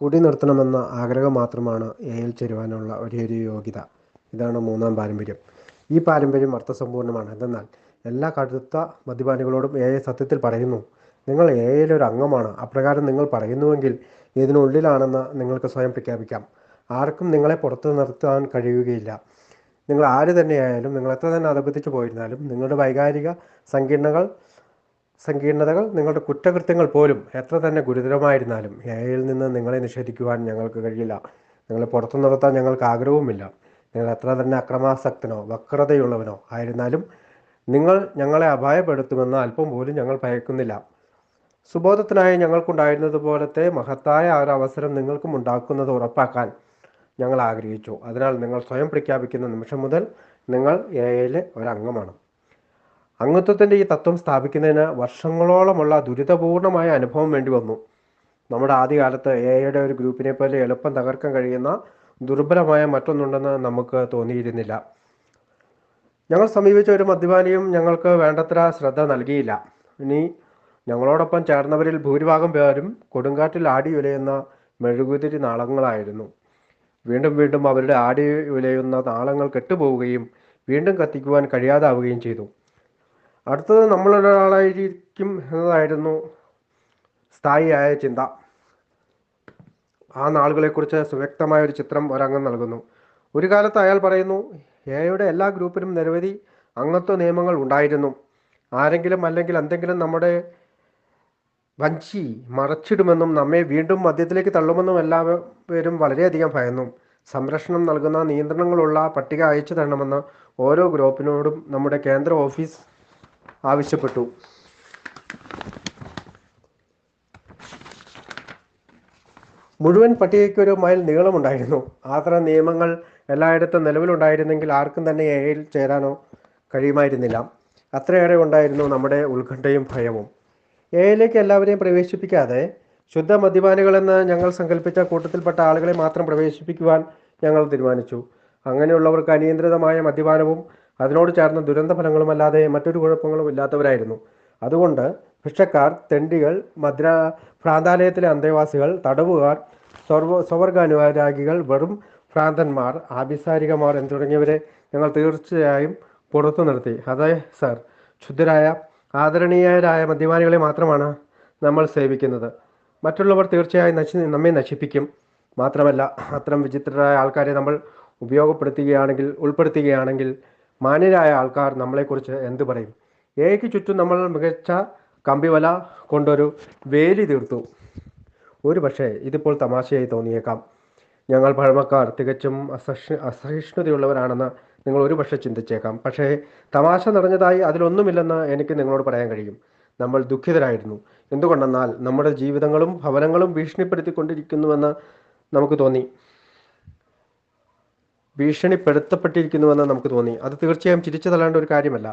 കുടി നിർത്തണമെന്ന ആഗ്രഹം മാത്രമാണ് എയിൽ ചേരുവാനുള്ള ഒരേയൊരു യോഗ്യത. ഇതാണ് മൂന്നാം പാരമ്പര്യം. ഈ പാരമ്പര്യം അർത്ഥസമ്പൂർണ്ണമാണ്. എന്തെന്നാൽ എല്ലാ കടുത്ത മദ്യപാനികളോടും സത്യത്തിൽ പറയുന്നു, നിങ്ങൾ ഒരു അംഗമാണ്. അപ്രകാരം നിങ്ങൾ പറയുന്നുവെങ്കിൽ ഇതിനുള്ളിലാണെന്ന് നിങ്ങൾക്ക് സ്വയം പ്രഖ്യാപിക്കാം. ആർക്കും നിങ്ങളെ പുറത്തു നിർത്താൻ കഴിയുകയില്ല. നിങ്ങൾ ആര് തന്നെയായാലും, നിങ്ങൾ എത്ര തന്നെ അധപതിച്ചു പോയിരുന്നാലും, നിങ്ങളുടെ വൈകാരിക സങ്കീർണതകൾ, നിങ്ങളുടെ കുറ്റകൃത്യങ്ങൾ പോലും എത്ര തന്നെ ഗുരുതരമായിരുന്നാലും എയിൽ നിന്ന് നിങ്ങളെ നിഷേധിക്കുവാൻ ഞങ്ങൾക്ക് കഴിയില്ല. നിങ്ങളെ പുറത്തു നിർത്താൻ ഞങ്ങൾക്ക് ആഗ്രഹവുമില്ല. നിങ്ങൾ എത്ര തന്നെ അക്രമാസക്തനോ വക്രതയുള്ളവനോ ആയിരുന്നാലും നിങ്ങൾ ഞങ്ങളെ അപായപ്പെടുത്തുമെന്ന് അല്പം പോലും ഞങ്ങൾ ഭയക്കുന്നില്ല. സുബോധത്തിനായി ഞങ്ങൾക്കുണ്ടായിരുന്നത് പോലത്തെ മഹത്തായ ഒരു അവസരം നിങ്ങൾക്കും ഉണ്ടാക്കുന്നത് ഉറപ്പാക്കാൻ ഞങ്ങൾ ആഗ്രഹിച്ചു. അതിനാൽ നിങ്ങൾ സ്വയം പ്രഖ്യാപിക്കുന്ന നിമിഷം മുതൽ നിങ്ങൾ എയിലെ ഒരംഗമാണ്. അംഗത്വത്തിൻ്റെ ഈ തത്വം സ്ഥാപിക്കുന്നതിന് വർഷങ്ങളോളമുള്ള ദുരിതപൂർണമായ അനുഭവം വേണ്ടി വന്നു. നമ്മുടെ ആദ്യകാലത്ത് എയുടെ ഒരു ഗ്രൂപ്പിനെ പോലെ എളുപ്പം തകർക്കാൻ കഴിയുന്ന ദുർബലമായ മറ്റൊന്നുണ്ടെന്ന് നമുക്ക് തോന്നിയിരുന്നില്ല. ഞങ്ങൾ സമീപിച്ച ഒരു മദ്യപാനിയും ഞങ്ങൾക്ക് വേണ്ടത്ര ശ്രദ്ധ നൽകിയില്ല. ഇനി ഞങ്ങളോടൊപ്പം ചേർന്നവരിൽ ഭൂരിഭാഗം പേരും കൊടുങ്കാറ്റിൽ ആടി ഉലയുന്ന മെഴുകുതിരി നാളങ്ങളായിരുന്നു. വീണ്ടും വീണ്ടും അവരുടെ ആടി ഉലയുന്ന നാളങ്ങൾ കെട്ടുപോവുകയും വീണ്ടും കത്തിക്കുവാൻ കഴിയാതാവുകയും ചെയ്തു. അടുത്തത് നമ്മളൊരാളായിരിക്കും എന്നതായിരുന്നു സ്ഥായിയായ ചിന്ത. ആ നാളുകളെക്കുറിച്ച് സുവ്യക്തമായ ഒരു ചിത്രം ഒരംഗം നൽകുന്നു. ഒരു കാലത്ത് അയാൾ പറയുന്നു, എയുടെ എല്ലാ ഗ്രൂപ്പിലും നിരവധി അംഗത്വ നിയമങ്ങൾ ഉണ്ടായിരുന്നു. ആരെങ്കിലും അല്ലെങ്കിൽ എന്തെങ്കിലും നമ്മുടെ വഞ്ചി മറച്ചിടുമെന്നും നമ്മെ വീണ്ടും മദ്യത്തിലേക്ക് തള്ളുമെന്നും എല്ലാവരും വളരെയധികം ഭയന്നു. സംരക്ഷണം നൽകുന്ന നിയന്ത്രണങ്ങളുള്ള പട്ടിക അയച്ചു തരണമെന്ന് ഓരോ ഗ്രൂപ്പിനോടും നമ്മുടെ കേന്ദ്ര ഓഫീസ് ആവശ്യപ്പെട്ടു. മുഴുവൻ പട്ടികയ്ക്കൊരു മൈൽ നീളമുണ്ടായിരുന്നു. അത്തരം നിയമങ്ങൾ എല്ലായിടത്തും നിലവിലുണ്ടായിരുന്നെങ്കിൽ ആർക്കും തന്നെ എയിൽ ചേരാനോ കഴിയുമായിരുന്നില്ല. അത്രയേറെ ഉണ്ടായിരുന്നു നമ്മുടെ ഉത്കണ്ഠയും ഭയവും. എയിലേക്ക് എല്ലാവരെയും പ്രവേശിപ്പിക്കാതെ ശുദ്ധ മദ്യപാനികളെന്ന് ഞങ്ങൾ സങ്കല്പിച്ച കൂട്ടത്തിൽപ്പെട്ട ആളുകളെ മാത്രം പ്രവേശിപ്പിക്കുവാൻ ഞങ്ങൾ തീരുമാനിച്ചു. അങ്ങനെയുള്ളവർക്ക് അനിയന്ത്രിതമായ മദ്യപാനവും അതിനോട് ചേർന്ന ദുരന്ത ഫലങ്ങളുമല്ലാതെ മറ്റൊരു കുഴപ്പങ്ങളും ഇല്ലാത്തവരായിരുന്നു. അതുകൊണ്ട് ഭിക്ഷക്കാർ, തെണ്ടികൾ, ഭ്രാന്താലയത്തിലെ അന്തേവാസികൾ, തടവുകാർ, സ്വവർഗാനുരാഗികൾ, വെറും ഭ്രാന്തന്മാർ, ആഭിസാരികമാർ തുടങ്ങിയവരെ ഞങ്ങൾ തീർച്ചയായും പുറത്തു നിർത്തി. അതെ സർ, ശുദ്ധരായ ആദരണീയരായ മദ്യപാനികളെ മാത്രമാണ് നമ്മൾ സേവിക്കുന്നത്. മറ്റുള്ളവർ തീർച്ചയായും നമ്മെ നശിപ്പിക്കും. മാത്രമല്ല, അത്തരം വിചിത്രരായ ആൾക്കാരെ നമ്മൾ ഉൾപ്പെടുത്തുകയാണെങ്കിൽ മാന്യരായ ആൾക്കാർ നമ്മളെക്കുറിച്ച് എന്തു പറയും? എയ്ക്ക് ചുറ്റും നമ്മൾ മികച്ച കമ്പിവല കൊണ്ടൊരു വേലി തീർത്തു. ഒരു പക്ഷേ ഇതിപ്പോൾ തമാശയായി തോന്നിയേക്കാം. ഞങ്ങൾ പഴമക്കാർ തികച്ചും അസഹിഷ്ണുതയുള്ളവരാണെന്ന് നിങ്ങൾ ഒരു പക്ഷേ ചിന്തിച്ചേക്കാം. പക്ഷേ തമാശ നിറഞ്ഞതായി അതിലൊന്നുമില്ലെന്ന് എനിക്ക് നിങ്ങളോട് പറയാൻ കഴിയും. നമ്മൾ ദുഃഖിതരായിരുന്നു. എന്തുകൊണ്ടെന്നാൽ നമ്മുടെ ജീവിതങ്ങളും ഭവനങ്ങളും ഭീഷണിപ്പെടുത്തപ്പെട്ടിരിക്കുന്നുവെന്ന് നമുക്ക് തോന്നി. അത് തീർച്ചയായും ചിരിച്ചു തള്ളേണ്ട ഒരു കാര്യമല്ല.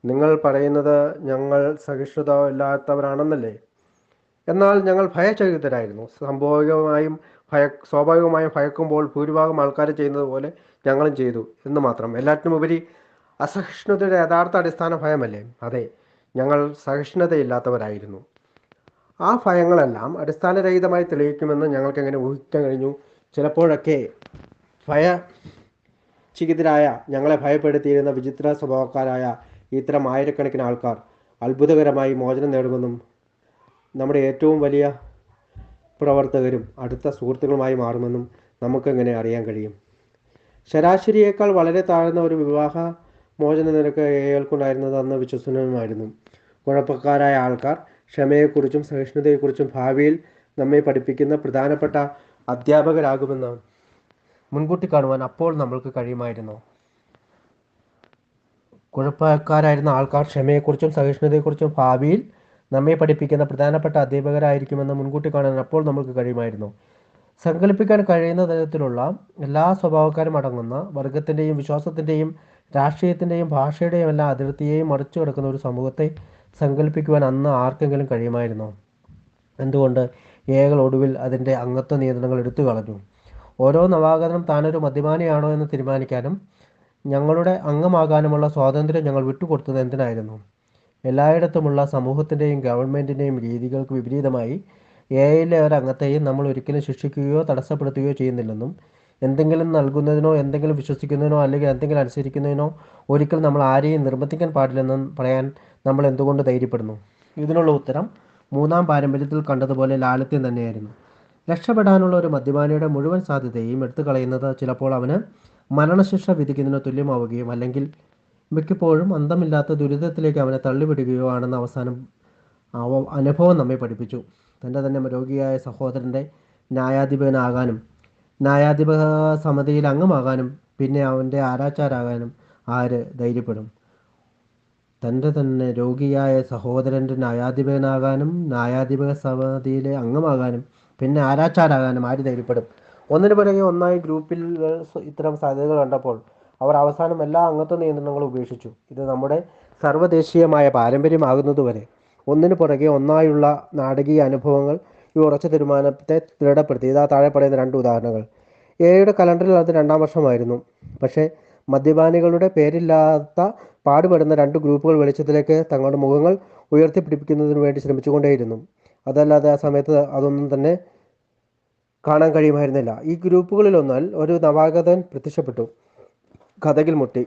നിങ്ങൾ പറയുന്നത് ഞങ്ങൾ സഹിഷ്ണുത ഇല്ലാത്തവരാണെന്നല്ലേ? എന്നാൽ ഞങ്ങൾ ഭയചകിതരായിരുന്നു. സ്വാഭാവികമായും ഭയക്കുമ്പോൾ ഭൂരിഭാഗം ആൾക്കാർ ചെയ്യുന്നത് പോലെ ഞങ്ങളും ചെയ്തു എന്ന് മാത്രം. എല്ലാറ്റിനുമുപരി അസഹിഷ്ണുതയുടെ യഥാർത്ഥ അടിസ്ഥാന ഭയമല്ലേ? അതെ, ഞങ്ങൾ സഹിഷ്ണുതയില്ലാത്തവരായിരുന്നു. ആ ഭയങ്ങളെല്ലാം അടിസ്ഥാനരഹിതമായി തെളിയിക്കുമെന്ന് ഞങ്ങൾക്ക് എങ്ങനെ ഊഹിക്കാൻ കഴിഞ്ഞു? ചിലപ്പോഴൊക്കെ ഭയചകിതരായ ഞങ്ങളെ ഭയപ്പെടുത്തിയിരുന്ന വിചിത്ര സ്വഭാവക്കാരായ ഇത്തരം ആയിരക്കണക്കിന് ആൾക്കാർ അത്ഭുതകരമായി മോചനം നേടുമെന്നും നമ്മുടെ ഏറ്റവും വലിയ പ്രവർത്തകരും അടുത്ത സുഹൃത്തുക്കളുമായി മാറുമെന്നും നമുക്കെങ്ങനെ അറിയാൻ കഴിയും? ശരാശരിയേക്കാൾ വളരെ താഴ്ന്ന ഒരു വിവാഹ മോചന നിരക്ക് ഏകൾക്കുണ്ടായിരുന്നത് അന്ന് വിശ്വസനീയമായിരുന്നു. കുഴപ്പക്കാരായ ആൾക്കാർ ക്ഷമയെക്കുറിച്ചും സഹിഷ്ണുതയെക്കുറിച്ചും ഭാവിയിൽ നമ്മെ പഠിപ്പിക്കുന്ന പ്രധാനപ്പെട്ട അധ്യാപകരാകുമെന്ന് മുൻകൂട്ടി കാണുവാൻ അപ്പോൾ നമ്മൾക്ക് കഴിയുമായിരുന്നു. കുഴപ്പക്കാരായിരുന്ന ആൾക്കാർ ക്ഷമയെക്കുറിച്ചും സഹിഷ്ണുതയെക്കുറിച്ചും ഭാവിയിൽ നമ്മെ പഠിപ്പിക്കുന്ന പ്രധാനപ്പെട്ട അധ്യാപകരായിരിക്കുമെന്ന് മുൻകൂട്ടി കാണാൻ അപ്പോൾ നമുക്ക് കഴിയുമായിരുന്നു. സങ്കല്പിക്കാൻ കഴിയുന്ന തരത്തിലുള്ള എല്ലാ സ്വഭാവക്കാരും അടങ്ങുന്ന വർഗത്തിൻ്റെയും വിശ്വാസത്തിൻ്റെയും രാഷ്ട്രീയത്തിൻ്റെയും ഭാഷയുടെയും എല്ലാ അതിർത്തിയെയും മറിച്ചു കിടക്കുന്ന ഒരു സമൂഹത്തെ സങ്കല്പിക്കുവാൻ അന്ന് ആർക്കെങ്കിലും കഴിയുമായിരുന്നോ? എന്തുകൊണ്ട് ഏകൾ ഒടുവിൽ അതിൻ്റെ അംഗത്വ നിയന്ത്രണങ്ങൾ എടുത്തു കളഞ്ഞു? ഓരോ നവാഗതനും താനൊരു മദ്യപാനിയാണോ എന്ന് തീരുമാനിക്കാനും ഞങ്ങളുടെ അംഗമാകാനുമുള്ള സ്വാതന്ത്ര്യം ഞങ്ങൾ വിട്ടുകൊടുത്തത് എന്തിനായിരുന്നു? എല്ലായിടത്തുമുള്ള സമൂഹത്തിൻ്റെയും ഗവൺമെൻറ്റിൻ്റെയും രീതികൾക്ക് വിപരീതമായി എയിലെ ഒരംഗത്തെയും നമ്മൾ ഒരിക്കലും ശിക്ഷിക്കുകയോ തടസ്സപ്പെടുത്തുകയോ ചെയ്യുന്നില്ലെന്നും എന്തെങ്കിലും നൽകുന്നതിനോ എന്തെങ്കിലും വിശ്വസിക്കുന്നതിനോ അല്ലെങ്കിൽ എന്തെങ്കിലും അനുസരിക്കുന്നതിനോ ഒരിക്കൽ നമ്മൾ ആരെയും നിർബന്ധിക്കാൻ പാടില്ലെന്നും പറയാൻ നമ്മൾ എന്തുകൊണ്ട് ധൈര്യപ്പെടുന്നു? ഇതിനുള്ള ഉത്തരം മൂന്നാം പാരമ്പര്യത്തിൽ കണ്ടതുപോലെ ലാളിത്യം തന്നെയായിരുന്നു. രക്ഷപ്പെടാനുള്ള ഒരു മദ്യപാനിയുടെ മുഴുവൻ സാധ്യതയും എടുത്തു കളയുന്നത് ചിലപ്പോൾ അവന് മരണശിക്ഷ വിധിക്കുന്നതിന് തുല്യമാവുകയും അല്ലെങ്കിൽ മിക്കപ്പോഴും അന്തമില്ലാത്ത ദുരിതത്തിലേക്ക് അവനെ തള്ളിവിടുകയോ ആണെന്ന് അവസാനം അനുഭവം നമ്മെ പഠിപ്പിച്ചു. തൻ്റെ തന്നെ രോഗിയായ സഹോദരൻ്റെ ന്യായാധിപനാകാനും ന്യായാധിപ സമിതിയിൽ അംഗമാകാനും പിന്നെ അവൻ്റെ ആരാച്ചാരാകാനും ആര് ധൈര്യപ്പെടും? തൻ്റെ തന്നെ രോഗിയായ സഹോദരൻ്റെ ന്യായാധിപനാകാനും ന്യായാധിപ സമിതിയിലെ അംഗമാകാനും പിന്നെ ആരാച്ചാരാകാനും ആര് ധൈര്യപ്പെടും? ഒന്നിനു പുറകെ ഒന്നായി ഗ്രൂപ്പിൽ ഇത്തരം സാധ്യതകൾ കണ്ടപ്പോൾ അവർ അവസാനം എല്ലാ അംഗത്വ നിയന്ത്രണങ്ങളും ഉപേക്ഷിച്ചു. ഇത് നമ്മുടെ സർവ്വദേശീയമായ പാരമ്പര്യമാകുന്നതുവരെ ഒന്നിനു പുറകെ ഒന്നായുള്ള നാടകീയ അനുഭവങ്ങൾ ഈ ഉറച്ച തീരുമാനത്തെ ദൃഢപ്പെടുത്തി. ഇതാ താഴെ പറയുന്ന 2 ഉദാഹരണങ്ങൾ. എയുടെ കലണ്ടറിൽ അത് 2-ാം വർഷമായിരുന്നു. പക്ഷേ മദ്യപാനികളുടെ പേരില്ലാത്ത പാടുപെടുന്ന 2 ഗ്രൂപ്പുകൾ വെളിച്ചത്തിലേക്ക് തങ്ങളുടെ മുഖങ്ങൾ ഉയർത്തിപ്പിടിപ്പിക്കുന്നതിനു വേണ്ടി ശ്രമിച്ചുകൊണ്ടേയിരുന്നു. അതല്ലാതെ ആ സമയത്ത് അതൊന്നും തന്നെ കാണാൻ കഴിയുമായിരുന്നില്ല. ഈ ഗ്രൂപ്പുകളിലൊന്നാൽ ഒരു നവാഗതൻ പ്രത്യക്ഷപ്പെട്ടു. കതകിൽ മുട്ടി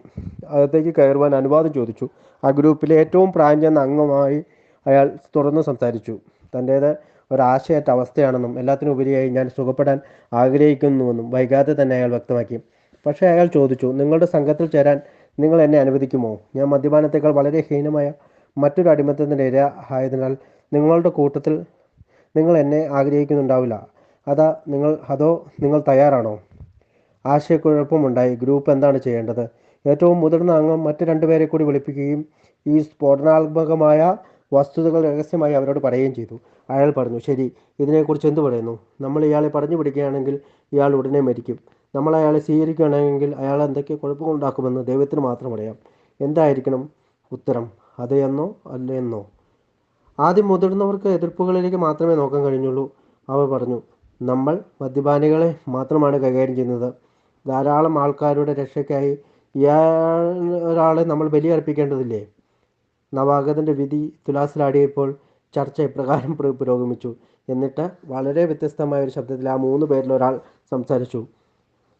അകത്തേക്ക് കയറുവാൻ അനുവാദം ചോദിച്ചു. ആ ഗ്രൂപ്പിലെ ഏറ്റവും പ്രായം ചെന്ന അംഗമായി അയാൾ തുറന്നു സംസാരിച്ചു. തൻ്റേത് ഒരാശയറ്റ അവസ്ഥയാണെന്നും എല്ലാത്തിനുപരിയായി ഞാൻ സുഖപ്പെടാൻ ആഗ്രഹിക്കുന്നുവെന്നും വൈകാതെ തന്നെ അയാൾ വ്യക്തമാക്കി. പക്ഷേ അയാൾ ചോദിച്ചു, നിങ്ങളുടെ സംഘത്തിൽ ചേരാൻ നിങ്ങൾ എന്നെ അനുവദിക്കുമോ? ഞാൻ മദ്യപാനത്തേക്കാൾ വളരെ ഹീനമായ മറ്റൊരു അടിമത്തത്തിൻ്റെ ഇര ആയതിനാൽ നിങ്ങളുടെ കൂട്ടത്തിൽ നിങ്ങൾ എന്നെ ആഗ്രഹിക്കുന്നുണ്ടാവില്ല. അതോ നിങ്ങൾ തയ്യാറാണോ? ആശയക്കുഴപ്പമുണ്ടായി. ഗ്രൂപ്പ് എന്താണ് ചെയ്യേണ്ടത്? ഏറ്റവും മുതിർന്ന അംഗം മറ്റ് 2 പേരെ കൂടി വിളിപ്പിക്കുകയും ഈ സ്ഫോടനാത്മകമായ വസ്തുതകൾ രഹസ്യമായി അവരോട് പറയുകയും ചെയ്തു. അയാൾ പറഞ്ഞു, ശരി, ഇതിനെക്കുറിച്ച് എന്തു പറയുന്നു? നമ്മൾ ഇയാളെ പറഞ്ഞു പിടിക്കുകയാണെങ്കിൽ ഇയാൾ ഉടനെ മരിക്കും. നമ്മൾ അയാളെ സ്വീകരിക്കുകയാണെങ്കിൽ അയാൾ എന്തൊക്കെ കുഴപ്പങ്ങളുണ്ടാക്കുമെന്ന് ദൈവത്തിന് മാത്രം അറിയാം. എന്തായിരിക്കണം ഉത്തരം? അതെയെന്നോ അല്ലെന്നോ? ആദ്യം മുതിർന്നവർക്ക് എതിർപ്പുകളിലേക്ക് മാത്രമേ നോക്കാൻ കഴിഞ്ഞുള്ളൂ. അവർ പറഞ്ഞു, നമ്മൾ മദ്യപാനികളെ മാത്രമാണ് കൈകാര്യം ചെയ്യുന്നത്. ധാരാളം ആൾക്കാരുടെ രക്ഷയ്ക്കായി ഒരാളെ നമ്മൾ ബലിയർപ്പിക്കേണ്ടതില്ലേ? നവാഗതൻ്റെ വിധി തുലാസിലാടിയപ്പോൾ ചർച്ച ഇപ്രകാരം പുരോഗമിച്ചു. എന്നിട്ട് വളരെ വ്യത്യസ്തമായ ഒരു ശബ്ദത്തിൽ ആ 3 പേരിൽ ഒരാൾ സംസാരിച്ചു.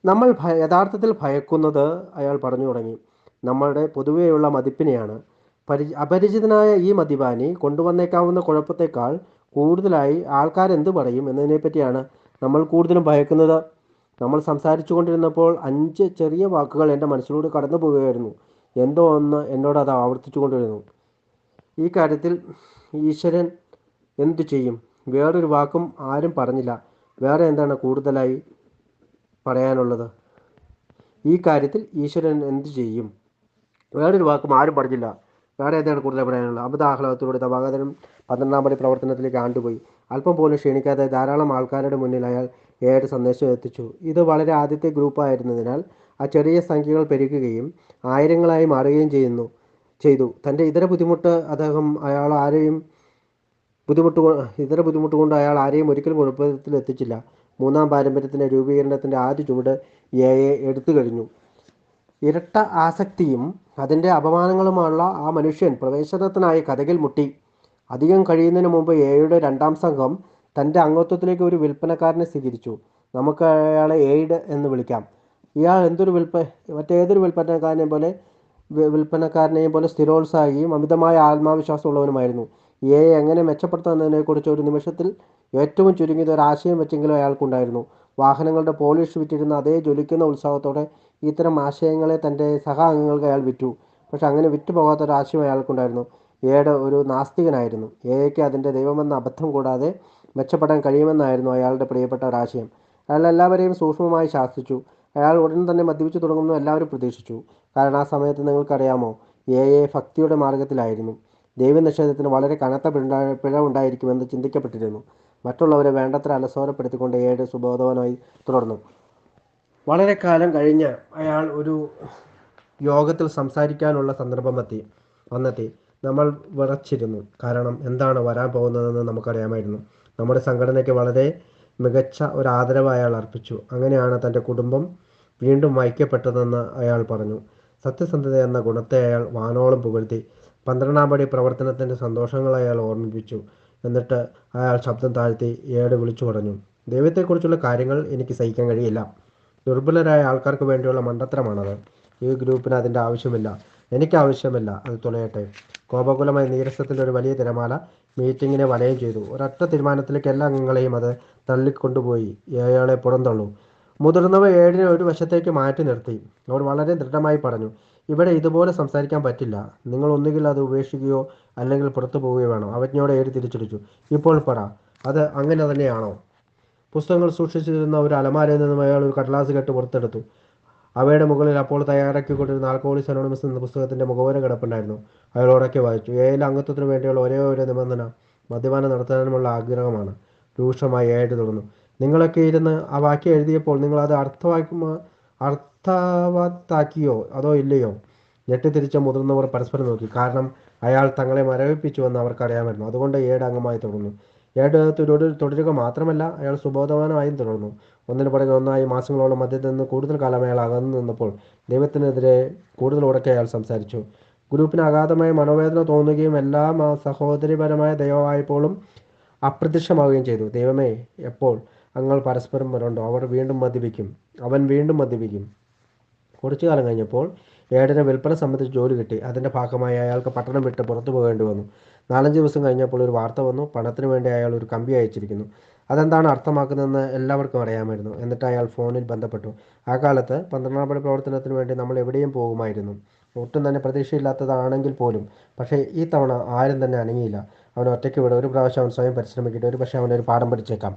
നമ്മൾ യഥാർത്ഥത്തിൽ ഭയക്കുന്നത്, അയാൾ പറഞ്ഞു തുടങ്ങി, നമ്മളുടെ പൊതുവെയുള്ള മതിപ്പിനെയാണ്. അപരിചിതനായ ഈ മദ്യപാനി കൊണ്ടുവന്നേക്കാവുന്ന കുഴപ്പത്തേക്കാൾ കൂടുതലായി ആൾക്കാരെന്ത് പറയും എന്നതിനെപ്പറ്റിയാണ് നമ്മൾ കൂടുതലും ഭയക്കുന്നത്. നമ്മൾ സംസാരിച്ചു കൊണ്ടിരുന്നപ്പോൾ 5 ചെറിയ വാക്കുകൾ എൻ്റെ മനസ്സിലൂടെ കടന്നു പോവുകയായിരുന്നു. എന്തോ ഒന്ന് എന്നോട് അത് ആവർത്തിച്ചു കൊണ്ടിരുന്നു. ഈ കാര്യത്തിൽ ഈശ്വരൻ എന്തു ചെയ്യും? വേറൊരു വാക്കും ആരും പറഞ്ഞില്ല. വേറെ എന്താണ് കൂടുതലായി പറയാനുള്ളത്? ഈ കാര്യത്തിൽ ഈശ്വരൻ എന്തു ചെയ്യും? വേറൊരു വാക്കും ആരും പറഞ്ഞില്ല. വേറെ എന്താണ് കൂടുതൽ പറയാനുള്ളത്? അമിതാഹ്ലാദത്തിലൂടെ നവാഗതനും 12-ാം പടി പ്രവർത്തനത്തിലേക്ക് ആണ്ടുപോയി. അല്പം പോലും ക്ഷീണിക്കാതെ ധാരാളം ആൾക്കാരുടെ മുന്നിൽ അയാൾ ഏഴ് സന്ദേശം എത്തിച്ചു. ഇത് വളരെ ആദ്യത്തെ ഗ്രൂപ്പായിരുന്നതിനാൽ ആ ചെറിയ സംഖ്യകൾ പെരുകുകയും ആയിരങ്ങളായി മാറുകയും ചെയ്തു. തൻ്റെ ഇതര ബുദ്ധിമുട്ട് കൊണ്ട് അയാൾ ആരെയും ഒരിക്കലും കുഴപ്പത്തിൽ എത്തിച്ചില്ല. 3-ാം പാരമ്പര്യത്തിൻ്റെ രൂപീകരണത്തിൻ്റെ ആദ്യ ചുവട് എടുത്തു കഴിഞ്ഞു. ഇരട്ട ആസക്തിയും അതിൻ്റെ അപമാനങ്ങളുമുള്ള ആ മനുഷ്യൻ പ്രവേശനത്തിനായി കതകിൽ മുട്ടി. അധികം കഴിയുന്നതിന് മുമ്പ് എയുടെ 2-ാം സംഘം തൻ്റെ അംഗത്വത്തിലേക്ക് ഒരു വിൽപ്പനക്കാരനെ സ്വീകരിച്ചു. നമുക്ക് അയാളെ എയ്ഡ് എന്ന് വിളിക്കാം. ഇയാൾ മറ്റേതൊരു വിൽപ്പനക്കാരനെയും പോലെ സ്ഥിരോത്സാഹിയും അമിതമായ ആത്മവിശ്വാസമുള്ളവനുമായിരുന്നു. എങ്ങനെ മെച്ചപ്പെടുത്തുന്നതിനെക്കുറിച്ച് ഒരു നിമിഷത്തിൽ ഏറ്റവും ചുരുങ്ങിയത് ഒരാശയം വെച്ചെങ്കിലും അയാൾക്കുണ്ടായിരുന്നു. വാഹനങ്ങളുടെ പോളിഷ് വിറ്റിരുന്ന അതേ ജ്വലിക്കുന്ന ഉത്സാഹത്തോടെ ഇത്തരം ആശയങ്ങളെ തൻ്റെ സഹ അംഗങ്ങൾക്ക് അയാൾ വിറ്റു. പക്ഷെ അങ്ങനെ വിറ്റുപോകാത്തൊരാശയം അയാൾക്കുണ്ടായിരുന്നു. എയുടെ ഒരു നാസ്തികനായിരുന്നു. എയ്ക്ക് അതിൻ്റെ ദൈവമെന്ന അബദ്ധം കൂടാതെ മെച്ചപ്പെടാൻ കഴിയുമെന്നായിരുന്നു അയാളുടെ പ്രിയപ്പെട്ട ഒരാശയം. അയാൾ എല്ലാവരെയും സൂക്ഷ്മമായി ശാസിച്ചു. അയാൾ ഉടൻ തന്നെ മദ്യപിച്ചു തുടങ്ങുമെന്ന് എല്ലാവരും പ്രതീക്ഷിച്ചു. കാരണം ആ സമയത്ത് നിങ്ങൾക്കറിയാമോ, ഭക്തിയുടെ മാർഗത്തിലായിരുന്നു. ദൈവനിഷേധത്തിന് വളരെ കനത്ത പിഴവുണ്ടായിരിക്കുമെന്ന് ചിന്തിക്കപ്പെട്ടിരുന്നു. മറ്റുള്ളവരെ വേണ്ടത്ര അലസോരപ്പെടുത്തിക്കൊണ്ട് എയുടെ സുബോധവാനായി തുടർന്നു. വളരെ കാലം കഴിഞ്ഞ് അയാൾ ഒരു യോഗത്തിൽ സംസാരിക്കാനുള്ള സന്ദർഭം വന്നെത്തി. നമ്മൾ വിറച്ചിരുന്നു. കാരണം എന്താണ് വരാൻ പോകുന്നതെന്ന് നമുക്കറിയാമായിരുന്നു. നമ്മുടെ സംഘടനയ്ക്ക് വളരെ മികച്ച ഒരു ആദരവ് അയാൾ അർപ്പിച്ചു. അങ്ങനെയാണ് തൻ്റെ കുടുംബം വീണ്ടും ഐക്യപ്പെട്ടതെന്ന് അയാൾ പറഞ്ഞു. സത്യസന്ധത എന്ന ഗുണത്തെ അയാൾ വാനോളം പുകഴ്ത്തി. 12-ാം പടി പ്രവർത്തനത്തിൻ്റെ സന്തോഷങ്ങൾ അയാൾ ഓർമ്മിപ്പിച്ചു. എന്നിട്ട് അയാൾ ശബ്ദം താഴ്ത്തി ഏഡ് വിളിച്ചു പറഞ്ഞു, ദൈവത്തെക്കുറിച്ചുള്ള കാര്യങ്ങൾ എനിക്ക് സഹിക്കാൻ കഴിയില്ല. ദുർബലരായ ആൾക്കാർക്ക് വേണ്ടിയുള്ള മണ്ടത്തരമാണത്. ഈ ഗ്രൂപ്പിന് അതിൻ്റെ ആവശ്യമില്ല. എനിക്ക് ആവശ്യമില്ല. അത് തുലയട്ടെ. കോപകുലമായ നീരസത്തിൻ്റെ ഒരു വലിയ തിരമാല മീറ്റിങ്ങിനെ വലയം ചെയ്തു. ഒരൊറ്റ തീരുമാനത്തിലേക്ക് എല്ലാ അംഗങ്ങളെയും അത് തള്ളിക്കൊണ്ടുപോയി. അയാളെ പുറന്തള്ളൂ. മുതിർന്നവ ഏഴിനെ ഒരു വശത്തേക്ക് മാറ്റി നിർത്തി. അവർ വളരെ ദൃഢമായി പറഞ്ഞു, ഇവിടെ ഇതുപോലെ സംസാരിക്കാൻ പറ്റില്ല. നിങ്ങൾ ഒന്നുകിൽ അത് ഉപേക്ഷിക്കുകയോ അല്ലെങ്കിൽ പുറത്തു പോവുകയോ വേണം. അവജ്ഞയോടെ ഏഴ് തിരിച്ചടിച്ചു. ഇപ്പോൾ പറ, അത് അങ്ങനെ തന്നെയാണോ? പുസ്തകങ്ങൾ സൂക്ഷിച്ചിരുന്ന ഒരു അലമാരയിൽ നിന്നും അയാൾ ഒരു കടലാസ് കെട്ട് പുറത്തെടുത്തു. അവയുടെ മുകളിൽ അപ്പോൾ തയ്യാറാക്കിക്കൊണ്ടിരുന്ന ആൽക്കഹോളിക്സ് അനോണിമസ് എന്ന പുസ്തകത്തിൻ്റെ മുഖവുര കിടപ്പുണ്ടായിരുന്നു. അയാൾ ഉറക്കെ വായിച്ചു. ഏഴിലെ അംഗത്വത്തിന് വേണ്ടിയുള്ള ഒരേ ഒരു നിബന്ധന മദ്യപാനം നടത്താനുമുള്ള ആഗ്രഹമാണ്. രൂക്ഷമായി ഏഴ് തുടർന്നു. നിങ്ങളൊക്കെ ഇരുന്ന് ആ വാക്യം എഴുതിയപ്പോൾ നിങ്ങൾ അത് അർത്ഥവത്താക്കിയോ അതോ ഇല്ലയോ? ഞെട്ടിത്തിരിച്ച മുതിർന്നവർ പരസ്പരം നോക്കി. കാരണം അയാൾ തങ്ങളെ മരവിപ്പിച്ചുവെന്ന് അവർക്കറിയാമായിരുന്നു. അതുകൊണ്ട് ഏഴ് അംഗമായി തുടർന്നു. ഏഴ് തുടരുക മാത്രമല്ല, അയാൾ സുബോധവാനായും തുടർന്നു. ഒന്നിനു പുറകെ ഒന്നായി മാസങ്ങളോളം മദ്യത്തിൽ നിന്ന് കൂടുതൽ കാലം അയാൾ അകന്നു നിന്നപ്പോൾ ദൈവത്തിനെതിരെ കൂടുതൽ ഉറക്കെ അയാൾ സംസാരിച്ചു. ഗ്രൂപ്പിന് അഗാധമായ മനോവേദന തോന്നുകയും എല്ലാം സഹോദരിപരമായ ദൈവമായപ്പോഴും അപ്രത്യക്ഷമാവുകയും ചെയ്തു. ദൈവമേ, എപ്പോൾ അങ്ങൾ പരസ്പരം വരണ്ടോ അവർ വീണ്ടും മദ്യപിക്കും, അവൻ വീണ്ടും മദ്യപിക്കും. കുറച്ചു കാലം കഴിഞ്ഞപ്പോൾ ഏടന് വിൽപ്പന സംബന്ധിച്ച് ജോലി കിട്ടി. അതിൻ്റെ ഭാഗമായി അയാൾക്ക് പട്ടണം വിട്ട് പുറത്തു പോകേണ്ടി വന്നു. 4-5 ദിവസം കഴിഞ്ഞപ്പോൾ ഒരു വാർത്ത വന്നു. പണത്തിന് വേണ്ടി അയാൾ ഒരു കമ്പി അയച്ചിരിക്കുന്നു. അതെന്താണ് അർത്ഥമാക്കുന്നതെന്ന് എല്ലാവർക്കും അറിയാമായിരുന്നു. എന്നിട്ട് അയാൾ ഫോണിൽ ബന്ധപ്പെട്ടു. ആ കാലത്ത് 12ാം പടി പ്രവർത്തനത്തിന് വേണ്ടി നമ്മൾ എവിടെയും പോകുമായിരുന്നു. ഒട്ടും തന്നെ പ്രതീക്ഷയില്ലാത്തതാണെങ്കിൽ പോലും. പക്ഷേ ഈ തവണ ആരും തന്നെ അനങ്ങിയില്ല. അവൻ ഒറ്റയ്ക്ക് വിടും. ഒരു പ്രാവശ്യം അവൻ സ്വയം പരിശ്രമിക്കട്ടെ. ഒരു പക്ഷേ അവനൊരു പാഠം പഠിച്ചേക്കാം.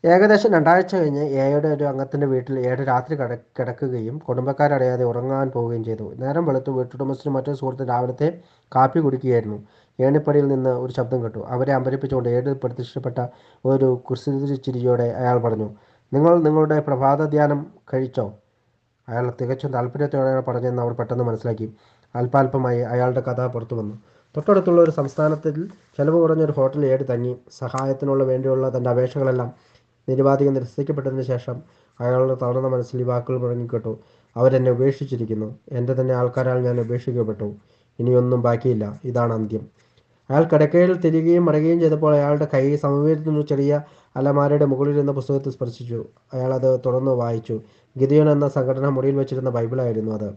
ഏകദേശം 2 ആഴ്ച കഴിഞ്ഞ് എയുടെ ഒരു അംഗത്തിൻ്റെ വീട്ടിൽ ഏഴ് രാത്രി കിടക്കുകയും കുടുംബക്കാരറിയാതെ ഉറങ്ങാൻ പോവുകയും ചെയ്തു. നേരം വെളുത്തു വീട്ടുടമസ്ഥനും മറ്റൊരു സുഹൃത്തും രാവിലത്തെ കാപ്പി കുടിക്കുകയായിരുന്നു. ഏണിപ്പടിയിൽ നിന്ന് ഒരു ശബ്ദം കേട്ടു. അവരെ അമ്പരിപ്പിച്ചുകൊണ്ട് ഏഴ് പ്രത്യക്ഷപ്പെട്ട ഒരു കുസൃതിച്ചിരിയോടെ അയാൾ പറഞ്ഞു, നിങ്ങൾ നിങ്ങളുടെ പ്രഭാത ധ്യാനം കഴിച്ചോ? അയാൾ തികച്ചും താല്പര്യത്തോടെയാണ് പറഞ്ഞതെന്ന് അവർ പെട്ടെന്ന് മനസ്സിലാക്കി. അല്പാൽപമായി അയാളുടെ കഥ പുറത്തു വന്നു. തൊട്ടടുത്തുള്ള ഒരു സംസ്ഥാനത്തിൽ ചെലവ് കുറഞ്ഞൊരു ഹോട്ടലിൽ ഏട് തങ്ങി. സഹായത്തിനുള്ള വേണ്ടിയുള്ള തൻ്റെ അപേക്ഷകളെല്ലാം നിരുപാധികം നിരസിക്കപ്പെട്ടതിന് ശേഷം അയാളുടെ തളർന്ന മനസ്സിൽ ഈ വാക്കുകൾ മുഴങ്ങിക്കേട്ടു. അവരെന്നെ ഉപേക്ഷിച്ചിരിക്കുന്നു. എൻ്റെ തന്നെ ആൾക്കാരാൽ ഞാൻ ഉപേക്ഷിക്കപ്പെട്ടു. ഇനിയൊന്നും ബാക്കിയില്ല. ഇതാണ് അന്ത്യം. അയാൾ കിടക്കയിൽ തിരികെയും മടങ്ങുകയും ചെയ്തപ്പോൾ അയാളുടെ കൈ സമീപത്തുനിന്ന് ചെറിയ അലമാരയുടെ മുകളിലിരുന്ന പുസ്തകത്തിൽ സ്പർശിച്ചു. അയാൾ അത് തുടർന്ന് വായിച്ചു. ഗിദിയോൻ എന്ന സംഘടന മുറിയിൽ വെച്ചിരുന്ന ബൈബിളായിരുന്നു അത്.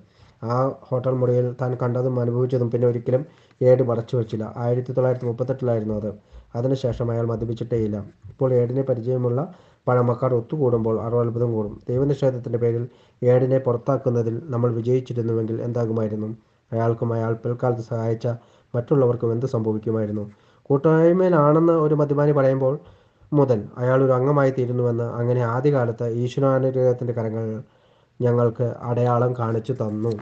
ആ ഹോട്ടൽ മുറിയിൽ താൻ കണ്ടതും അനുഭവിച്ചതും പിന്നെ ഒരിക്കലും ഏഡ് മറച്ചു വച്ചില്ല. 1938 അത്. അതിനുശേഷം അയാൾ മദ്യപിച്ചിട്ടേയില്ല. ഇപ്പോൾ ഏഡിനെ പരിചയമുള്ള പഴമക്കാർ ഒത്തുകൂടുമ്പോൾ അത്ഭുതം കൂടും. ദൈവനിഷേധത്തിൻ്റെ പേരിൽ ഏഡിനെ പുറത്താക്കുന്നതിൽ നമ്മൾ വിജയിച്ചിരുന്നുവെങ്കിൽ എന്താകുമായിരുന്നു? അയാൾക്കും അയാൾ പിൽക്കാലത്ത് സഹായിച്ച മറ്റുള്ളവർക്കും എന്ത് സംഭവിക്കുമായിരുന്നു? കൂട്ടായ്മയിലാണെന്ന് ഒരു മദ്യപാനി പറയുമ്പോൾ മുതൽ അയാൾ ഒരു അംഗമായി തീരുന്നുവെന്ന്. അങ്ങനെ ആദ്യകാലത്ത് ഈശ്വരാനുഗ്രഹത്തിൻ്റെ കരങ്ങൾ ഞങ്ങൾക്ക് അടയാളം കാണിച്ചു തന്നു.